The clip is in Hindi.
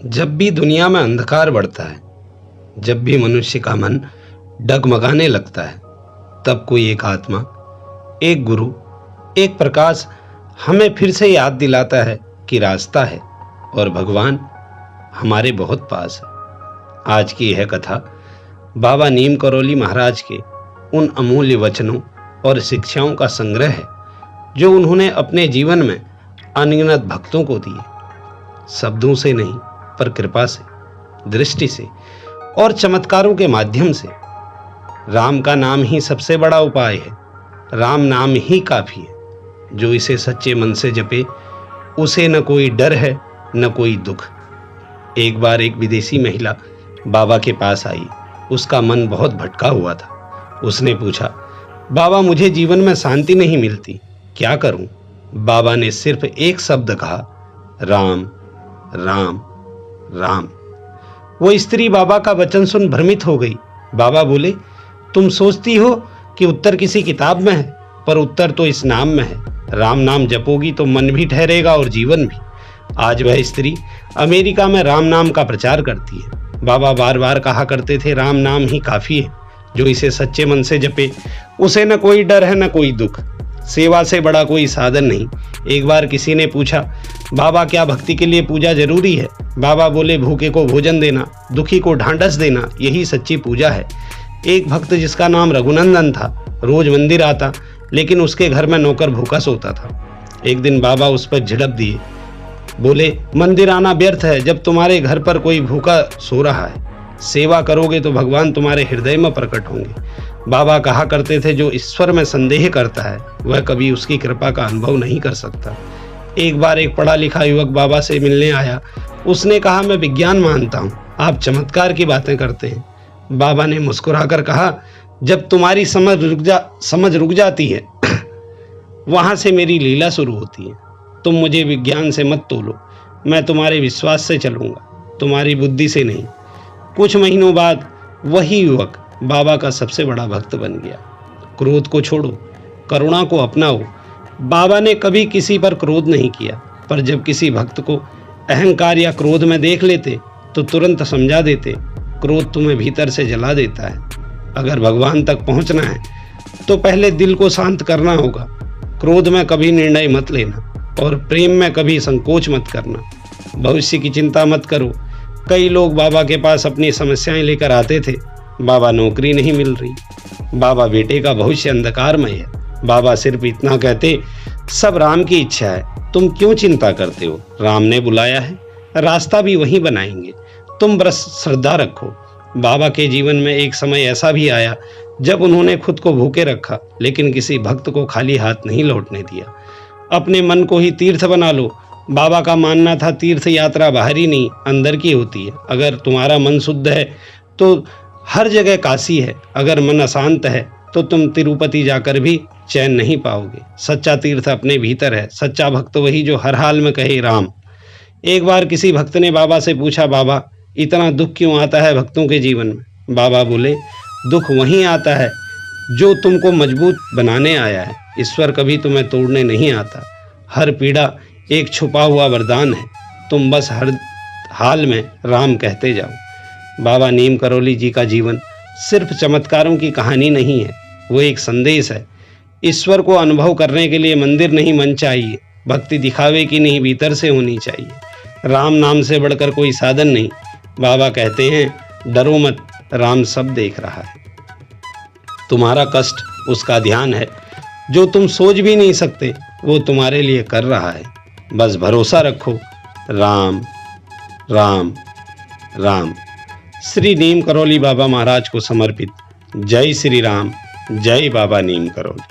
जब भी दुनिया में अंधकार बढ़ता है, जब भी मनुष्य का मन डगमगाने लगता है, तब कोई एक आत्मा, एक गुरु, एक प्रकाश हमें फिर से याद दिलाता है कि रास्ता है और भगवान हमारे बहुत पास है। आज की यह कथा बाबा नीम करौली महाराज के उन अमूल्य वचनों और शिक्षाओं का संग्रह है जो उन्होंने अपने जीवन में अनगिनत भक्तों को दिए। शब्दों से नहीं, पर कृपा से, दृष्टि से और चमत्कारों के माध्यम से। राम का नाम ही सबसे बड़ा उपाय है। राम नाम ही काफी है। जो इसे सच्चे मन से जपे, उसे न कोई डर है न कोई दुख। एक बार एक विदेशी महिला बाबा के पास आई। उसका मन बहुत भटका हुआ था। उसने पूछा, बाबा मुझे जीवन में शांति नहीं मिलती, क्या करूं? बाबा ने सिर्फ एक शब्द कहा, राम राम राम। वो स्त्री बाबा का वचन सुन भ्रमित हो गई। बाबा बोले, तुम सोचती हो कि उत्तर किसी किताब में है, पर उत्तर तो इस नाम में है। राम नाम जपोगी तो मन भी ठहरेगा और जीवन भी। आज वह स्त्री अमेरिका में राम नाम का प्रचार करती है। बाबा बार बार कहा करते थे, राम नाम ही काफी है। जो इसे सच्चे मन से जपे, उसे न कोई डर है न कोई दुख। सेवा से बड़ा कोई साधन नहीं। एक बार किसी ने पूछा, बाबा क्या भक्ति के लिए पूजा जरूरी है? बाबा बोले, भूखे को भोजन देना, दुखी को ढांढस देना, यही सच्ची पूजा है। एक भक्त जिसका नाम रघुनंदन था, रोज मंदिर आता, लेकिन उसके घर में नौकर भूखा सोता था। एक दिन बाबा उस पर झिड़प दिए। बोले, मंदिर आना व्यर्थ है जब तुम्हारे घर पर कोई भूखा सो रहा है। सेवा करोगे तो भगवान तुम्हारे हृदय में प्रकट होंगे। बाबा कहा करते थे, जो ईश्वर में संदेह करता है वह कभी उसकी कृपा का अनुभव नहीं कर सकता। एक बार एक पढ़ा लिखा युवक बाबा से मिलने आया। उसने कहा, मैं विज्ञान मानता हूँ, आप चमत्कार की बातें करते हैं। बाबा ने मुस्कुराकर कहा, जब तुम्हारी समझ रुक जाती है वहां से मेरी लीला शुरू होती है। तुम मुझे विज्ञान से मत तोलो, मैं तुम्हारे विश्वास से चलूंगा, तुम्हारी बुद्धि से नहीं। कुछ महीनों बाद वही युवक बाबा का सबसे बड़ा भक्त बन गया। क्रोध को छोड़ो, करुणा को अपनाओ। बाबा ने कभी किसी पर क्रोध नहीं किया, पर जब किसी भक्त को अहंकार या क्रोध में देख लेते तो तुरंत समझा देते, क्रोध तुम्हें भीतर से जला देता है। अगर भगवान तक पहुंचना है तो पहले दिल को शांत करना होगा। क्रोध में कभी निर्णय मत लेना और प्रेम में कभी संकोच मत करना। भविष्य की चिंता मत करो। कई लोग बाबा के पास अपनी समस्याएं लेकर आते थे। बाबा नौकरी नहीं मिल रही, बाबा बेटे का भविष्य अंधकारमय है। बाबा सिर्फ इतना कहते, सब राम की इच्छा है, तुम क्यों चिंता करते हो? राम ने बुलाया है, रास्ता भी वहीं बनाएंगे, तुम बस श्रद्धा रखो। बाबा के जीवन में एक समय ऐसा भी आया जब उन्होंने खुद को भूखे रखा, लेकिन किसी भक्त को खाली हाथ नहीं लौटने दिया। अपने मन को ही तीर्थ बना लो। बाबा का मानना था, तीर्थ यात्रा बाहरी नहीं अंदर की होती है। अगर तुम्हारा मन शुद्ध है तो हर जगह काशी है। अगर मन अशांत है तो तुम तिरुपति जाकर भी चैन नहीं पाओगे। सच्चा तीर्थ अपने भीतर है। सच्चा भक्त वही जो हर हाल में कहे राम। एक बार किसी भक्त ने बाबा से पूछा, बाबा इतना दुख क्यों आता है भक्तों के जीवन में? बाबा बोले, दुख वहीं आता है जो तुमको मजबूत बनाने आया है। ईश्वर कभी तुम्हें तोड़ने नहीं आता। हर पीड़ा एक छुपा हुआ वरदान है। तुम बस हर हाल में राम कहते जाओ। बाबा नीम करौली जी का जीवन सिर्फ चमत्कारों की कहानी नहीं है, वो एक संदेश है। ईश्वर को अनुभव करने के लिए मंदिर नहीं, मन चाहिए। भक्ति दिखावे की नहीं, भीतर से होनी चाहिए। राम नाम से बढ़कर कोई साधन नहीं। बाबा कहते हैं, डरो मत, राम सब देख रहा है। तुम्हारा कष्ट उसका ध्यान है। जो तुम सोच भी नहीं सकते वो तुम्हारे लिए कर रहा है। बस भरोसा रखो। राम राम राम। श्री नीम करौली बाबा महाराज को समर्पित। जय श्री राम, जय बाबा नीम करौली।